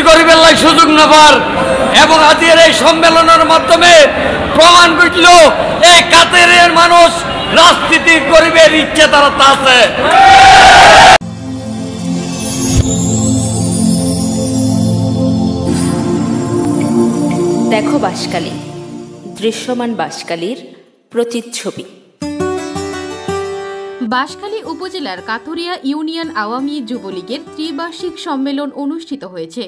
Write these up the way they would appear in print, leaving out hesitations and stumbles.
করিবার লাই সুযোগ নেবার এবং আজকের এই সম্মেলনের মাধ্যমে প্রমাণ করল এই কাতারের মানুষ রাজনীতি করিবার ইচ্ছে তারা আছে। দেখো বাঁশখালী, দৃশ্যমান বাঁশখালীর প্রতিচ্ছবি। বাঁশখালী উপজেলার কাথুরিয়া ইউনিয়ন আওয়ামী যুবলীগের ত্রিবার্ষিক সম্মেলন অনুষ্ঠিত হয়েছে।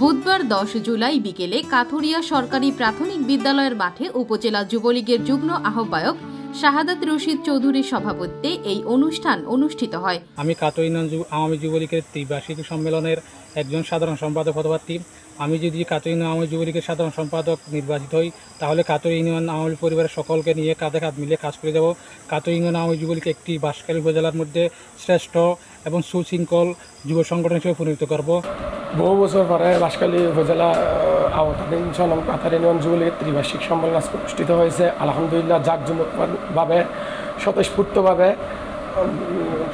বুধবার 10 জুলাই বিকেলে কাথুরিয়া সরকারি প্রাথমিক বিদ্যালয়ের মাঠে উপজেলা যুবলীগের যুগ্ম আহ্বায়ক শাহাদাত রশিদ চৌধুরীর সভাপতিত্বে এই অনুষ্ঠান অনুষ্ঠিত হয়। আমি কাথুরিয়া ইউনিয়ন আওয়ামী যুবলীগের ত্রিবার্ষিক সম্মেলনের একজন সাধারণ সম্পাদক পদপ্রার্থী। আমি যদি কাথুরিয়া ইউনিয়ন আওয়ামী যুবলীগের সাধারণ সম্পাদক নির্বাচিত হই তাহলে কাথুরিয়া ইউনিয়ন আওয়ামী পরিবারের সকলকে নিয়ে কাঁধে কাঁধ মিলিয়ে কাজ করে যাব। কাথুরিয়া ইউনিয়ন আওয়ামী যুবলীগ একটি বাঁশখালী উপজেলার মধ্যে শ্রেষ্ঠ এবং সুশৃঙ্খল যুব সংগঠন হিসেবে পরিণত করব। বহু বছর পরে বাঁশখালী উপজেলা আওতাধীন কাথুরিয়া ইউনিয়ন যুবলীগের ত্রিবার্ষিক সম্মেলন আজকে অনুষ্ঠিত হয়েছে। আলহামদুলিল্লাহ জাঁকজমকভাবে স্বতঃস্ফূর্তভাবে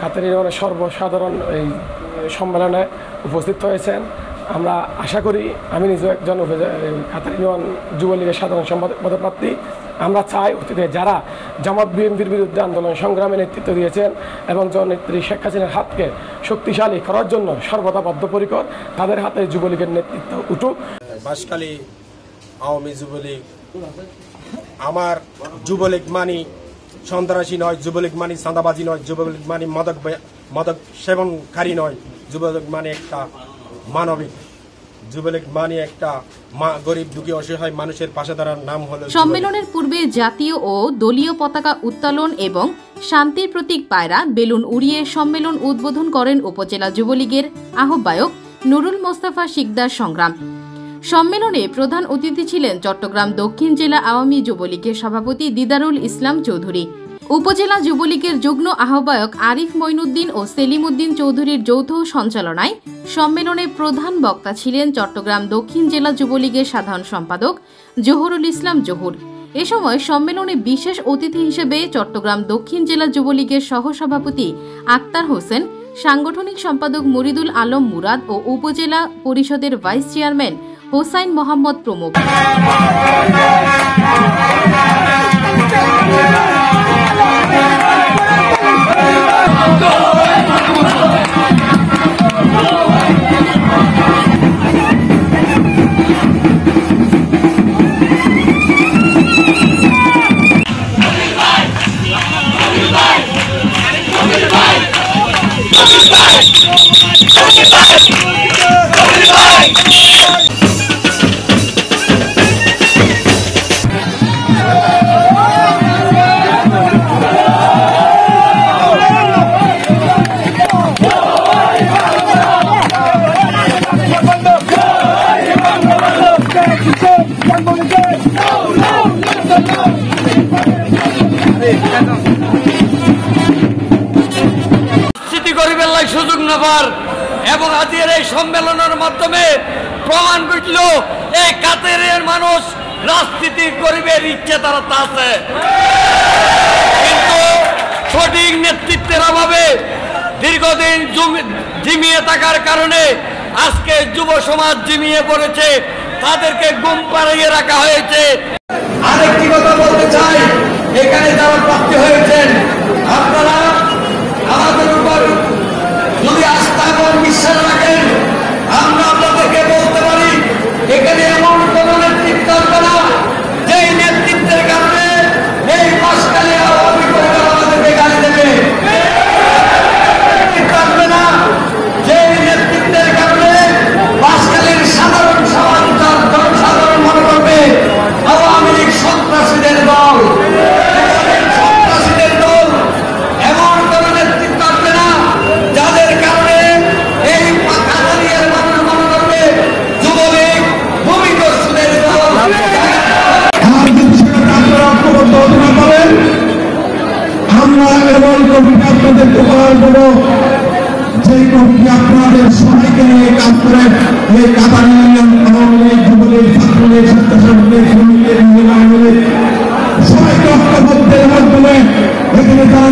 কাথুরিয়া ইউনিয়নের সর্বসাধারণ এই সম্মেলনে উপস্থিত হয়েছেন। আমরা আশা করি, আমি নিজেও একজন কাথুরিয়া ইউনিয়ন যুবলীগের সাধারণ সম্পাদক পদপ্রার্থী। আমরা চাই অতীতে যারা জামাত বিএনপির বিরুদ্ধে আন্দোলন সংগ্রামে নেতৃত্ব দিয়েছেন এবং জননেত্রী শেখ হাসিনার হাতকে শক্তিশালী করার জন্য সর্বদা বদ্ধপরিকর, তাদের হাতে যুবলীগের নেতৃত্ব উঠুক। বাঁশখালী আওয়ামী যুবলীগ, আমার যুবলীগ মানি সন্ত্রাসী নয়, যুবলীগ মানি চাঁদাবাজি নয়, যুবলীগ মানি মাদক সেবনকারী নয়, যুবলীগ মানে একটা মানবিক, যুবলীগ মানে একটা গরিব দুঃখী অসহায় মানুষের পাশে দাঁড়ার নাম হলো। সম্মেলনের পূর্বে জাতীয় ও দলীয় পতাকা উত্তোলন এবং শান্তির প্রতীক পায়রা বেলুন উড়িয়ে সম্মেলন উদ্বোধন করেন উপজেলা যুবলীগের আহ্বায়ক নুরুল মোস্তফা শিকদার সংগ্রাম। সম্মেলনে প্রধান অতিথি ছিলেন চট্টগ্রাম দক্ষিণ জেলা আওয়ামী যুবলীগের সভাপতি দিদারুল ইসলাম চৌধুরী। উপজেলা যুবলীগের যুগ্ম আহ্বায়ক আরিফ মঈনুদ্দিন ও সেলিম উদ্দিন চৌধুরীর যৌথ সঞ্চালনায় সম্মেলনে প্রধান বক্তা ছিলেন চট্টগ্রাম দক্ষিণ জেলা যুবলীগের সাধারণ সম্পাদক জহুরুল ইসলাম জহুর। এ সময় সম্মেলনে বিশেষ অতিথি হিসেবে চট্টগ্রাম দক্ষিণ জেলা যুবলীগের সহসভাপতি আক্তার হোসেন, সাংগঠনিক সম্পাদক মুরিদুল আলম মুরাদ ও উপজেলা পরিষদের ভাইস চেয়ারম্যান হোসাইন মোহাম্মদ প্রমুখ। সুযোগ নেবার এবং আজকের এই সম্মেলনের মাধ্যমে প্রমাণ করল এই কাতারের মানুষ রাজনীতি করিবার ইচ্ছে তারা আছে, কিন্তু সঠিক নেতৃত্বের অভাবে দীর্ঘদিন জিমিয়ে থাকার কারণে আজকে যুব সমাজ জিমিয়ে পড়েছে, তাদেরকে ঘুম পাড়িয়ে রাখা হয়েছে। আরেকটি কথা বলতে চাই, এখানে যারা প্রাপ্তি হয়েছেন আপনারা আমাদের উপর যদি আস্থা এবং বিশ্বাস রাখেন, আমরা আপনাদেরকে বলতে পারি এখানে এমন কোন নেতৃত্ব হবে না যেই নেতৃত্বের কারণে এই বাঁশখালী আওয়ামী পরিবার আমাদেরকে গালি দেবে, থাকবে না যেই নেতৃত্বের কারণে বাঁশখালীর সাধারণ জনসাধারণ মনে করবে আওয়ামী লীগ সন্ত্রাসীদের দল। যে কমিটি আপনাদের সবাইকে নিয়ে কাজ করেন, এই কাতারিয়া ইউনিয়ন আওয়ামী লীগ, যুবলীগ, ছাত্রলীগ, স্বেচ্ছাসেবক লীগ, শ্রমিক লীগ, মহিলা লীগ, সবাইকে ঐক্যবদ্ধের মাধ্যমে এখানে যারা